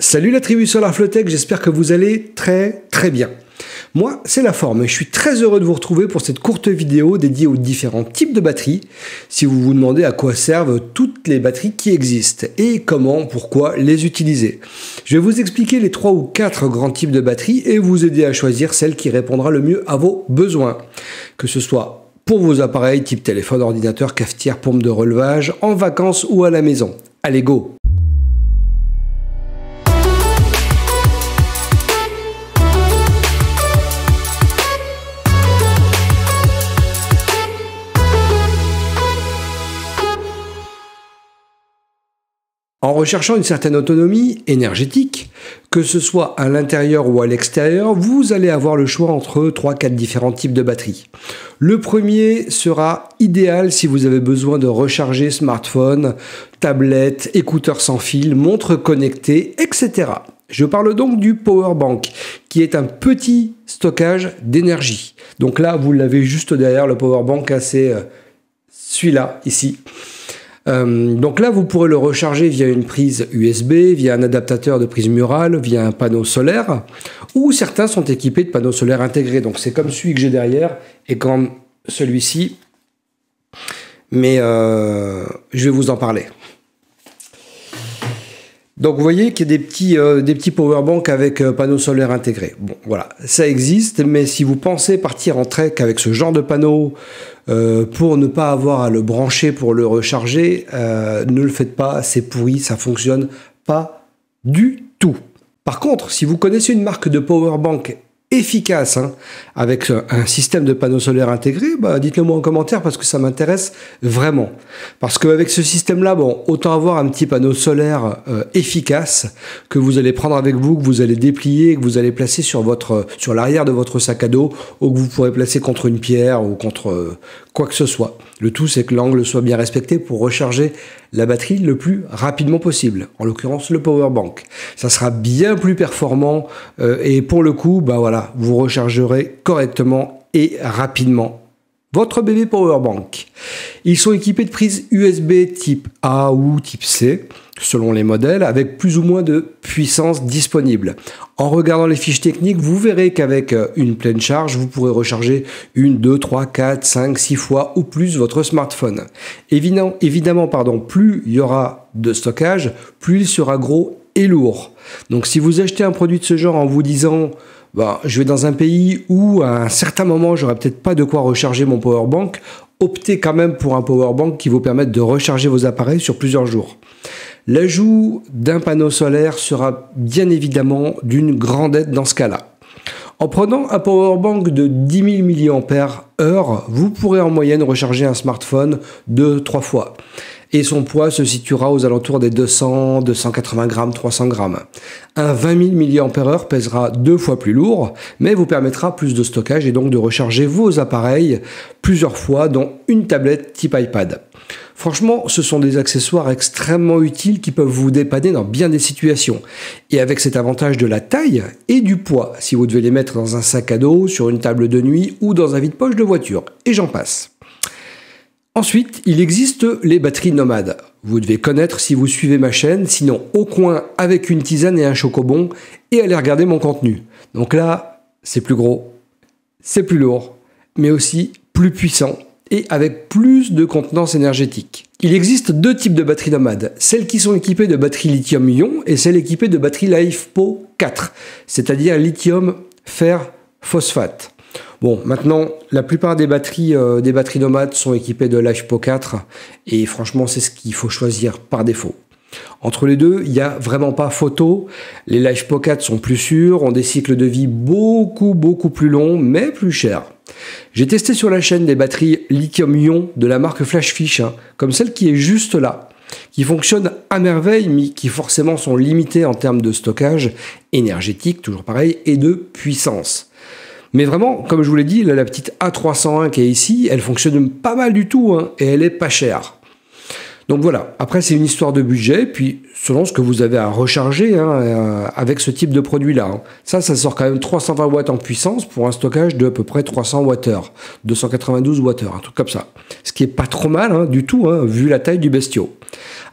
Salut la tribu Solar Flowtech, j'espère que vous allez très bien. Moi, c'est la forme et je suis très heureux de vous retrouver pour cette courte vidéo dédiée aux différents types de batteries, si vous vous demandez à quoi servent toutes les batteries qui existent et comment, pourquoi les utiliser. Je vais vous expliquer les 3 ou 4 grands types de batteries et vous aider à choisir celle qui répondra le mieux à vos besoins, que ce soit pour vos appareils type téléphone, ordinateur, cafetière, pompe de relevage, en vacances ou à la maison. Allez, go! En recherchant une certaine autonomie énergétique, que ce soit à l'intérieur ou à l'extérieur, vous allez avoir le choix entre 3-4 différents types de batteries. Le premier sera idéal si vous avez besoin de recharger smartphone, tablette, écouteurs sans fil, montre connectée, etc. Je parle donc du power bank, qui est un petit stockage d'énergie. Donc là, vous l'avez juste derrière, le power bank, c'est celui-là, ici. Donc là, vous pourrez le recharger via une prise USB, via un adaptateur de prise murale, via un panneau solaire, ou certains sont équipés de panneaux solaires intégrés. Donc c'est comme celui que j'ai derrière et comme celui-ci, mais je vais vous en parler. Donc vous voyez qu'il y a des petits powerbanks avec panneaux solaires intégrés. Bon, voilà, ça existe, mais si vous pensez partir en trek avec ce genre de panneau pour ne pas avoir à le brancher pour le recharger, ne le faites pas, c'est pourri, ça fonctionne pas du tout. Par contre, si vous connaissez une marque de powerbank efficace, avec un système de panneaux solaires intégré, dites-le moi en commentaire parce que ça m'intéresse vraiment. Parce qu'avec ce système-là, bon, autant avoir un petit panneau solaire efficace que vous allez prendre avec vous, que vous allez déplier, que vous allez placer sur l'arrière de votre sac à dos, ou que vous pourrez placer contre une pierre ou contre quoi que ce soit. Le tout, c'est que l'angle soit bien respecté pour recharger la batterie le plus rapidement possible. En l'occurrence, le power bank. Ça sera bien plus performant et pour le coup, voilà, vous rechargerez correctement et rapidement votre bébé power bank. Ils sont équipés de prises USB type A ou type C, selon les modèles, avec plus ou moins de puissance disponible. En regardant les fiches techniques, vous verrez qu'avec une pleine charge, vous pourrez recharger 1, 2, 3, 4, 5, 6 fois ou plus votre smartphone. Évidemment, plus il y aura de stockage, plus il sera gros et lourd. Donc si vous achetez un produit de ce genre en vous disant je vais dans un pays où à un certain moment j'aurai peut-être pas de quoi recharger mon powerbank, optez quand même pour un powerbank qui vous permette de recharger vos appareils sur plusieurs jours. L'ajout d'un panneau solaire sera bien évidemment d'une grande aide dans ce cas-là. En prenant un powerbank de 10 000 mAh, vous pourrez en moyenne recharger un smartphone 2-3 fois. Et son poids se situera aux alentours des 200, 280 grammes, 300 grammes. Un 20 000 mAh pèsera 2 fois plus lourd, mais vous permettra plus de stockage et donc de recharger vos appareils plusieurs fois, dont une tablette type iPad. Franchement, ce sont des accessoires extrêmement utiles qui peuvent vous dépanner dans bien des situations. Et avec cet avantage de la taille et du poids, si vous devez les mettre dans un sac à dos, sur une table de nuit ou dans un vide-poche de voiture, et j'en passe. Ensuite, il existe les batteries nomades. Vous devez connaître si vous suivez ma chaîne, sinon au coin avec une tisane et un chocobon et allez regarder mon contenu. Donc là, c'est plus gros, c'est plus lourd, mais aussi plus puissant et avec plus de contenance énergétique. Il existe 2 types de batteries nomades, celles qui sont équipées de batteries lithium-ion et celles équipées de batteries LiFePO4, c'est-à-dire lithium fer phosphate. Bon, maintenant, la plupart des batteries nomades sont équipées de LiFePO4 et franchement, c'est ce qu'il faut choisir par défaut. Entre les deux, il n'y a vraiment pas photo. Les LiFePO4 sont plus sûrs, ont des cycles de vie beaucoup plus longs, mais plus chers. J'ai testé sur la chaîne des batteries lithium-ion de la marque Flashfish, comme celle qui est juste là, qui fonctionnent à merveille, mais qui forcément sont limitées en termes de stockage énergétique, toujours pareil, et de puissance. Mais vraiment, comme je vous l'ai dit, la petite A301 qui est ici, elle fonctionne pas mal du tout, et elle est pas chère. Donc voilà, après c'est une histoire de budget, puis selon ce que vous avez à recharger avec ce type de produit-là. Ça sort quand même 320 watts en puissance pour un stockage de à peu près 300 Wh, 292 Wh, un truc comme ça. Ce qui est pas trop mal du tout, vu la taille du bestiau.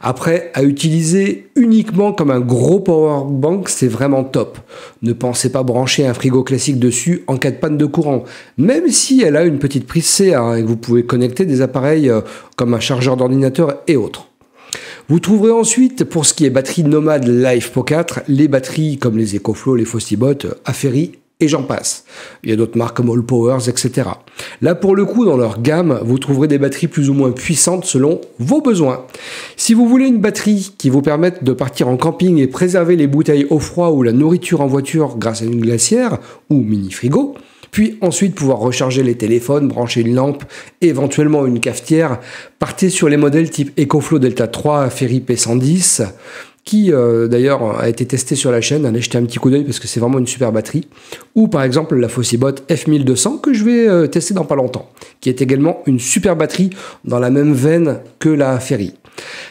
Après, à utiliser uniquement comme un gros power bank, c'est vraiment top. Ne pensez pas brancher un frigo classique dessus en cas de panne de courant, même si elle a une petite prise CA et que vous pouvez connecter des appareils comme un chargeur d'ordinateur et autres. Vous trouverez ensuite, pour ce qui est batterie Nomad LiFePO 4, les batteries comme les EcoFlow, les Fosibot, Aferi et j'en passe. Il y a d'autres marques comme Allpowers, etc. Là, pour le coup, dans leur gamme, vous trouverez des batteries plus ou moins puissantes selon vos besoins. Si vous voulez une batterie qui vous permette de partir en camping et préserver les bouteilles au froid ou la nourriture en voiture grâce à une glacière ou mini-frigo, puis ensuite pouvoir recharger les téléphones, brancher une lampe et éventuellement une cafetière, partez sur les modèles type EcoFlow Delta 3 Aferi P110, qui d'ailleurs a été testé sur la chaîne. Allez jeter un petit coup d'œil parce que c'est vraiment une super batterie. Ou par exemple la Fosibot F1200 que je vais tester dans pas longtemps, qui est également une super batterie dans la même veine que la Aferi.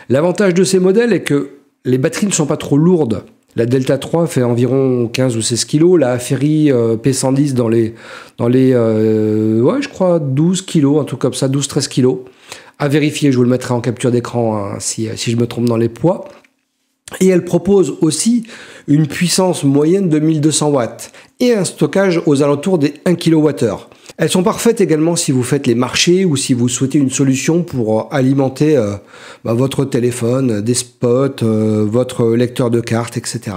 L'avantage de ces modèles est que les batteries ne sont pas trop lourdes. La Delta 3 fait environ 15 ou 16 kg, la Aferi P110 dans les je crois 12 kg, un truc comme ça, 12-13 kg. À vérifier, je vous le mettrai en capture d'écran si je me trompe dans les poids. Et elle propose aussi une puissance moyenne de 1200 watts et un stockage aux alentours des 1 kWh. Elles sont parfaites également si vous faites les marchés ou si vous souhaitez une solution pour alimenter votre téléphone, des spots, votre lecteur de cartes, etc.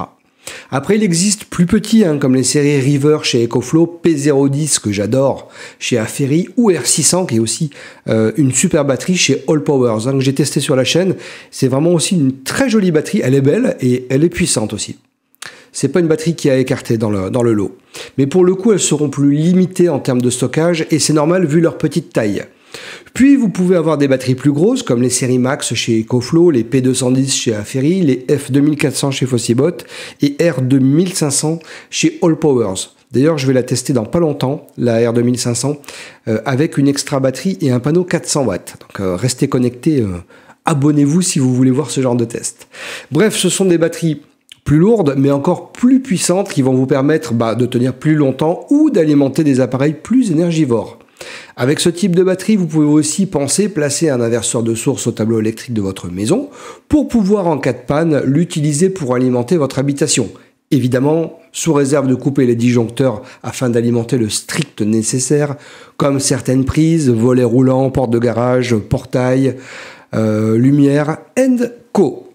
Après, il existe plus petits, comme les séries River chez EcoFlow, P010 que j'adore chez Aferi, ou R600 qui est aussi une super batterie chez Allpowers, que j'ai testé sur la chaîne. C'est vraiment aussi une très jolie batterie, elle est belle et elle est puissante aussi. C'est pas une batterie qui a écarté dans le lot. Mais pour le coup, elles seront plus limitées en termes de stockage et c'est normal vu leur petite taille. Puis vous pouvez avoir des batteries plus grosses comme les séries Max chez EcoFlow, les P210 chez Aferi, les F2400 chez Fosibot et R2500 chez Allpowers. D'ailleurs, je vais la tester dans pas longtemps, la R2500, avec une extra batterie et un panneau 400 watts. Donc restez connectés, abonnez-vous si vous voulez voir ce genre de test. Bref, ce sont des batteries plus lourdes mais encore plus puissantes qui vont vous permettre de tenir plus longtemps ou d'alimenter des appareils plus énergivores. Avec ce type de batterie, vous pouvez aussi penser placer un inverseur de source au tableau électrique de votre maison pour pouvoir, en cas de panne, l'utiliser pour alimenter votre habitation. Évidemment, sous réserve de couper les disjoncteurs afin d'alimenter le strict nécessaire, comme certaines prises, volets roulants, portes de garage, portail, lumière, &co.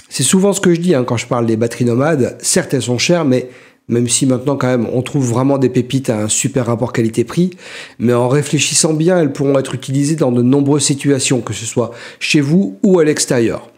C'est souvent ce que je dis quand je parle des batteries nomades. Certes, elles sont chères, mais même si maintenant quand même on trouve vraiment des pépites à un super rapport qualité-prix, mais en réfléchissant bien, elles pourront être utilisées dans de nombreuses situations, que ce soit chez vous ou à l'extérieur.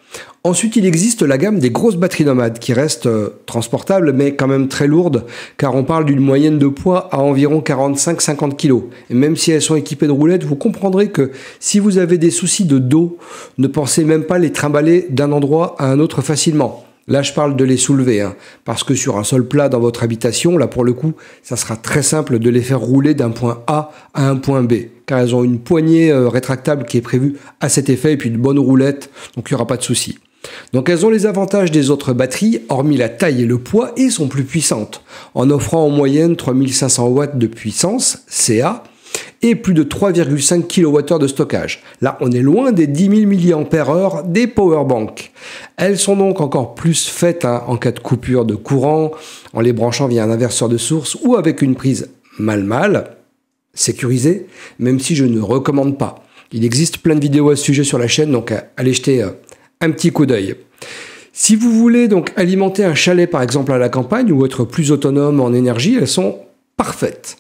Ensuite, il existe la gamme des grosses batteries nomades qui restent transportables mais quand même très lourdes car on parle d'une moyenne de poids à environ 45-50 kg. Et même si elles sont équipées de roulettes, vous comprendrez que si vous avez des soucis de dos, ne pensez même pas les trimballer d'un endroit à un autre facilement. Là, je parle de les soulever, parce que sur un sol plat dans votre habitation, là pour le coup, ça sera très simple de les faire rouler d'un point A à un point B, car elles ont une poignée rétractable qui est prévue à cet effet, et puis une bonne roulette, donc il n'y aura pas de souci. Donc elles ont les avantages des autres batteries, hormis la taille et le poids, et sont plus puissantes, en offrant en moyenne 3500 watts de puissance, CA, et plus de 3,5 kWh de stockage. Là, on est loin des 10 000 mAh des powerbanks. Elles sont donc encore plus faites en cas de coupure de courant, en les branchant via un inverseur de source ou avec une prise mal sécurisée, même si je ne recommande pas. Il existe plein de vidéos à ce sujet sur la chaîne, donc allez jeter un petit coup d'œil. Si vous voulez donc alimenter un chalet par exemple à la campagne ou être plus autonome en énergie, elles sont parfaites.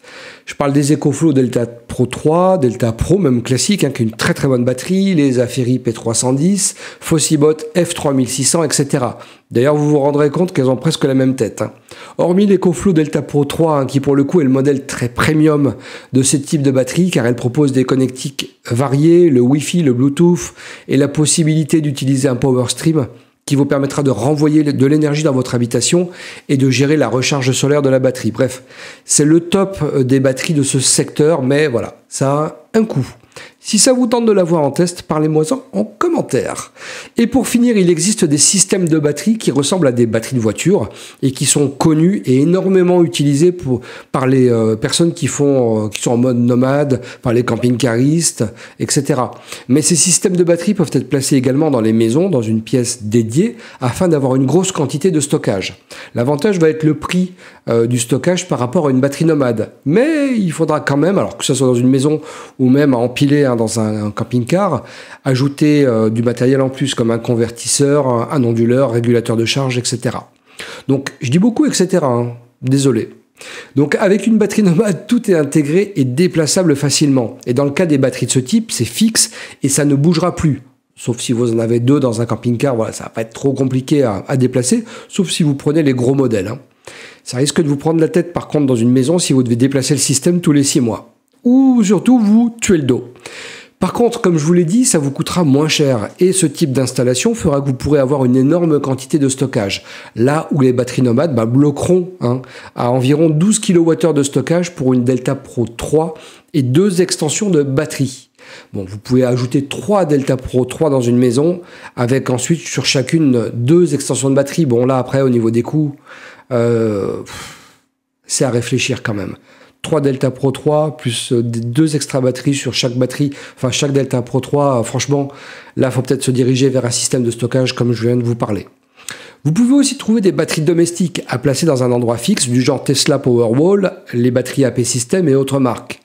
Je parle des EcoFlow Delta Pro 3, Delta Pro même classique, qui est une très très bonne batterie, les Aferi P310, Fosibot F3600, etc. D'ailleurs, vous vous rendrez compte qu'elles ont presque la même tête. Hormis l'EcoFlow Delta Pro 3, qui pour le coup est le modèle très premium de ce type de batterie, car elle propose des connectiques variés, le Wi-Fi, le Bluetooth, et la possibilité d'utiliser un Power Stream, qui vous permettra de renvoyer de l'énergie dans votre habitation et de gérer la recharge solaire de la batterie. Bref, c'est le top des batteries de ce secteur, mais voilà, ça a un coût. Si ça vous tente de l'avoir en test, parlez-moi-en en commentaire. Et pour finir, il existe des systèmes de batterie qui ressemblent à des batteries de voiture et qui sont connus et énormément utilisés par les personnes qui sont en mode nomade, par les camping-caristes, etc. Mais ces systèmes de batterie peuvent être placés également dans les maisons, dans une pièce dédiée, afin d'avoir une grosse quantité de stockage. L'avantage va être le prix du stockage par rapport à une batterie nomade. Mais il faudra quand même, alors que ce soit dans une maison ou même à empiler dans un camping-car, ajouter du matériel en plus comme un convertisseur, un onduleur, régulateur de charge, etc. Donc je dis beaucoup etc. Désolé. Donc avec une batterie nomade, tout est intégré et déplaçable facilement. Et dans le cas des batteries de ce type, c'est fixe et ça ne bougera plus. Sauf si vous en avez 2 dans un camping-car, voilà, ça va pas être trop compliqué à déplacer, sauf si vous prenez les gros modèles. Ça risque de vous prendre la tête par contre dans une maison si vous devez déplacer le système tous les 6 mois. Ou surtout vous tuer le dos. Par contre, comme je vous l'ai dit, ça vous coûtera moins cher et ce type d'installation fera que vous pourrez avoir une énorme quantité de stockage. Là où les batteries nomades bloqueront à environ 12 kWh de stockage pour une Delta Pro 3 et 2 extensions de batterie. Bon, vous pouvez ajouter 3 Delta Pro 3 dans une maison avec ensuite sur chacune 2 extensions de batterie. Bon là après au niveau des coûts, c'est à réfléchir quand même. 3 Delta Pro 3 plus 2 extra batteries sur chaque batterie, enfin chaque Delta Pro 3, franchement, là, il faut peut-être se diriger vers un système de stockage comme je viens de vous parler. Vous pouvez aussi trouver des batteries domestiques à placer dans un endroit fixe, du genre Tesla Powerwall, les batteries AP System et autres marques.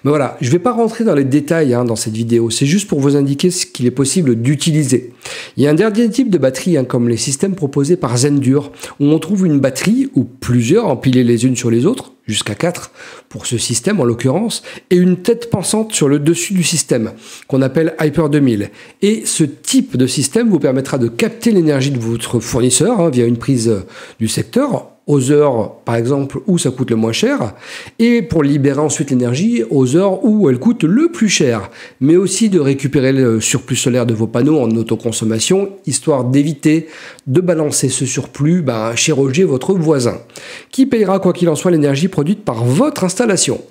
Mais voilà, je ne vais pas rentrer dans les détails dans cette vidéo, c'est juste pour vous indiquer ce qu'il est possible d'utiliser. Il y a un dernier type de batterie, comme les systèmes proposés par Zendur, où on trouve une batterie, ou plusieurs empilées les unes sur les autres, jusqu'à 4 pour ce système en l'occurrence, et une tête pensante sur le dessus du système, qu'on appelle Hyper 2000. Et ce type de système vous permettra de capter l'énergie de votre fournisseur via une prise du secteur, aux heures, par exemple, où ça coûte le moins cher, et pour libérer ensuite l'énergie aux heures où elle coûte le plus cher, mais aussi de récupérer le surplus solaire de vos panneaux en autoconsommation, histoire d'éviter de balancer ce surplus chez Roger, votre voisin, qui payera quoi qu'il en soit l'énergie produite par votre installation.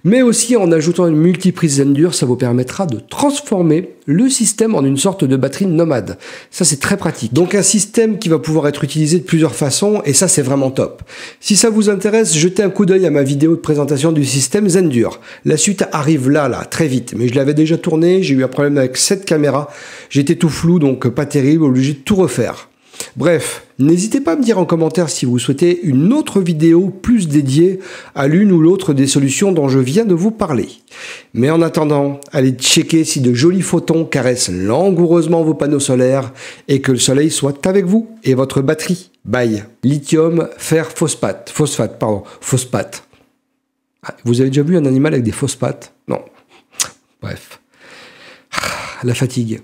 Mais aussi en ajoutant une multiprise Zendur, ça vous permettra de transformer le système en une sorte de batterie nomade. Ça, c'est très pratique. Donc un système qui va pouvoir être utilisé de plusieurs façons, et ça, c'est vraiment top. Si ça vous intéresse, jetez un coup d'œil à ma vidéo de présentation du système Zendur. La suite arrive là, très vite. Mais je l'avais déjà tourné, j'ai eu un problème avec cette caméra. J'étais tout flou, donc pas terrible, obligé de tout refaire. Bref, n'hésitez pas à me dire en commentaire si vous souhaitez une autre vidéo plus dédiée à l'une ou l'autre des solutions dont je viens de vous parler. Mais en attendant, allez checker si de jolis photons caressent langoureusement vos panneaux solaires et que le soleil soit avec vous et votre batterie. Bye. Lithium, fer, phosphate. Phosphate. Ah, vous avez déjà vu un animal avec des phosphates? Non. Bref. La fatigue.